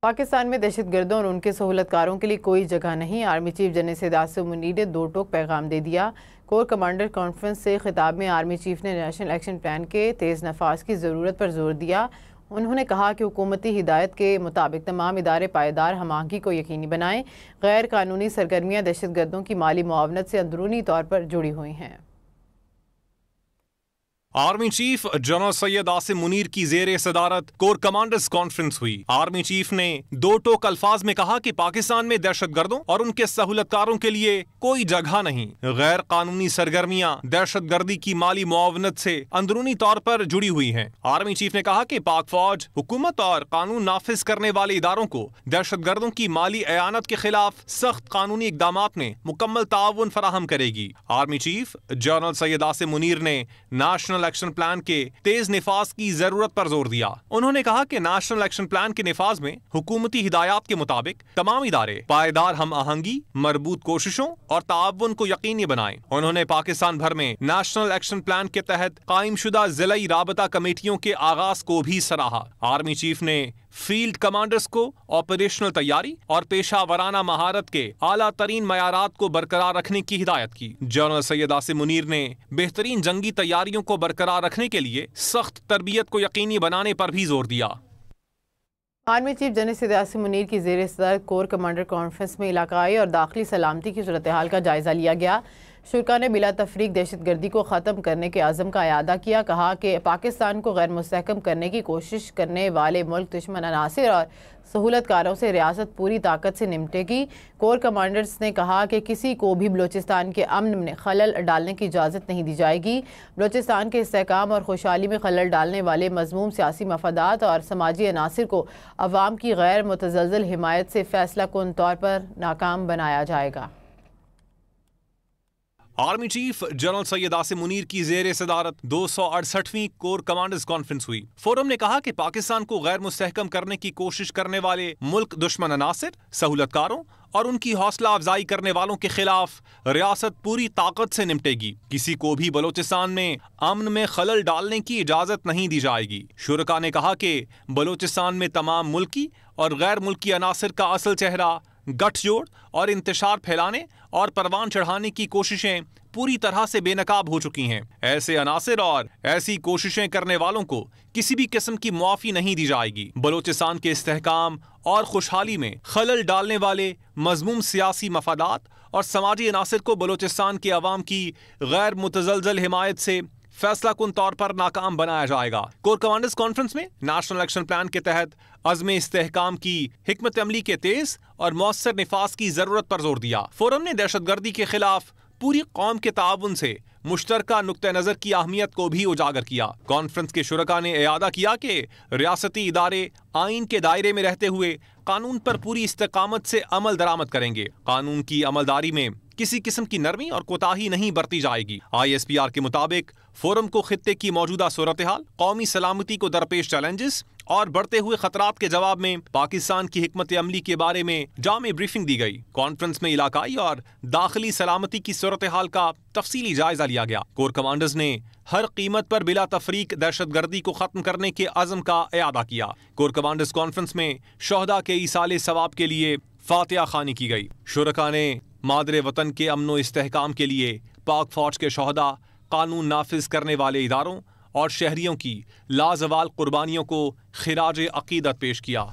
پاکستان میں دہشت گردوں اور ان کے سہولت کاروں کے لیے کوئی جگہ نہیں۔ Army chief general Syed Asim Munir نے دو ٹوک پیغام دے دیا۔ کور کمانڈر کانفرنس سے خطاب میں آرمی چیف نے نیشنل ایکشن پلان کے تیز نفاذ کی ضرورت پر زور دیا۔ انہوں نے کہا کہ حکومتی ہدایت کے مطابق تمام ادارے پائیدار ہم آہنگی کو یقینی بنائیں۔ غیر قانونی سرگرمیاں دہشت گردوں کی مالی معاونت سے اندرونی طور پر جڑی ہوئی ہیں۔ Army chief general Syed Asim Munir کی زیر صدارت کور کمانڈرز کانفرنس ہوئی۔ آرمی چیف نے دو ٹوک الفاظ میں کہا کہ پاکستان میں دہشت گردوں اور ان کے سہولت کاروں کے لیے کوئی جگہ نہیں۔ غیر قانونی سرگرمیاں دہشت گردی کی مالی معاونت سے اندرونی طور پر جڑی ہوئی ہیں۔ آرمی چیف نے کہا کہ پاک فوج حکومت اور قانون نافذ کرنے والے اداروں کو دہشت گردوں کی مالی اعانت کے خلاف سخت قانونی اقدامات میں مکمل تعاون فراہم کرے گی۔ Army chief general Syed Asim Munir نے نیشنل ایکشن پلان کے تیز نفاذ کی ضرورت پر زور دیا۔ انہوں نے کہا کہ نیشنل ایکشن پلان کے نفاذ میں حکومتی ہدایات کے مطابق تمام ادارے پائیدار ہم آہنگی، مربوط کوششوں اور تعاون کو یقینی بنائیں۔ انہوں نے پاکستان بھر میں نیشنل ایکشن پلان کے تحت قائم شدہ ضلعی رابطہ کمیٹیوں کے آغاز کو بھی سراہا۔ آرمی چیف نے فیلڈ کمانڈرز کو آپریشنل تیاری اور پیشہ ورانہ مہارت کے اعلیٰ ترین معیارات کو برقرار رکھنے کی ہدایت کی۔ جنرل سید عاصم منیر نے بہترین جنگی تیاریوں کو برقرار رکھنے کے لیے سخت تربیت کو یقینی بنانے پر بھی زور دیا۔ Army chief general Syed Asim Munir کی زیر صدارت کور کمانڈر کانفرنس میں علاقائی اور داخلی سلامتی کی صورتحال کا جائزہ لیا گیا۔ شرکا نے بلا تفریق دہشت گردی کو ختم کرنے کے عزم کا اعادہ کیا۔ کہا کہ پاکستان کو غیر مستحکم کرنے کی کوشش کرنے والے ملک دشمن عناصر اور سہولت کاروں سے ریاست پوری طاقت سے نمٹے گی۔ کور کمانڈرز نے کہا کہ کسی کو بھی بلوچستان کے امن میں خلل ڈالنے کی اجازت نہیں دی جائے گی۔ بلوچستان کے استحکام اور خوشحالی میں خلل ڈالنے والے مذموم سیاسی مفادات اور سماجی عناصر کو عوام کی غیر متزلزل حمایت سے فیصلہ کن طور پر ناکام بنایا جائے گا۔ Army chief general Syed Asim Munir کی زیر صدارت 268ویں کور کمانڈرز کانفرنس ہوئی۔ فورم نے کہا کہ پاکستان کو غیر مستحکم کرنے کی کوشش کرنے والے ملک دشمن عناصر، سہولت کاروں اور ان کی حوصلہ افزائی کرنے والوں کے خلاف ریاست پوری طاقت سے نمٹے گی۔ کسی کو بھی بلوچستان میں امن میں خلل ڈالنے کی اجازت نہیں دی جائے گی۔ شرکا نے کہا کہ بلوچستان میں تمام ملکی اور غیر ملکی عناصر کا اصل چہرہ گٹھ جوڑ اور انتشار پھیلانے اور پروان چڑھانے کی کوششیں پوری طرح سے بے نقاب ہو چکی ہیں۔ ایسے عناصر اور ایسی کوششیں کرنے والوں کو کسی بھی قسم کی معافی نہیں دی جائے گی۔ بلوچستان کے استحکام اور خوشحالی میں خلل ڈالنے والے مذموم سیاسی مفادات اور سماجی عناصر کو بلوچستان کے عوام کی غیر متزلزل حمایت سے فیصلہ کن طور پر ناکام بنایا جائے گا۔ کور کمانڈرز کانفرنس میں نیشنل ایکشن پلان کے تحت عزم استحکام کی حکمت عملی کے تیز اور مؤثر نفاذ کی ضرورت پر زور دیا۔ فورم نے دہشت گردی کے خلاف پوری قوم کے تعاون سے مشترکہ نقطہ نظر کی اہمیت کو بھی اجاگر کیا۔ کانفرنس کے شرکا نے اعادہ کیا کہ ریاستی ادارے آئین کے دائرے میں رہتے ہوئے قانون پر پوری استقامت سے عمل درآمد کریں گے۔ قانون کی عملداری میں کسی قسم کی نرمی اور کوتاہی نہیں برتی جائے گی۔ ISPR کے مطابق فورم کو خطے کی موجودہ صورتحال، قومی سلامتی کو درپیش چیلنجز اور بڑھتے ہوئے خطرات کے جواب میں پاکستان کی حکمت عملی کے بارے میں جامع بریفنگ دی گئی۔ کانفرنس میں علاقائی اور داخلی سلامتی کی صورتحال کا تفصیلی جائزہ لیا گیا۔ کور کمانڈرز نے ہر قیمت پر بلا تفریق دہشت گردی کو ختم کرنے کے عزم کا اعادہ کیا۔ کور کمانڈرز کانفرنس میں شہداء کے ایصال ثواب کے لیے فاتحہ خوانی کی گئی۔ شرکا نے مادر وطن کے امن و استحکام کے لیے پاک فوج کے شہداء، قانون نافذ کرنے والے اداروں اور شہریوں کی لازوال قربانیوں کو خراج عقیدت پیش کیا۔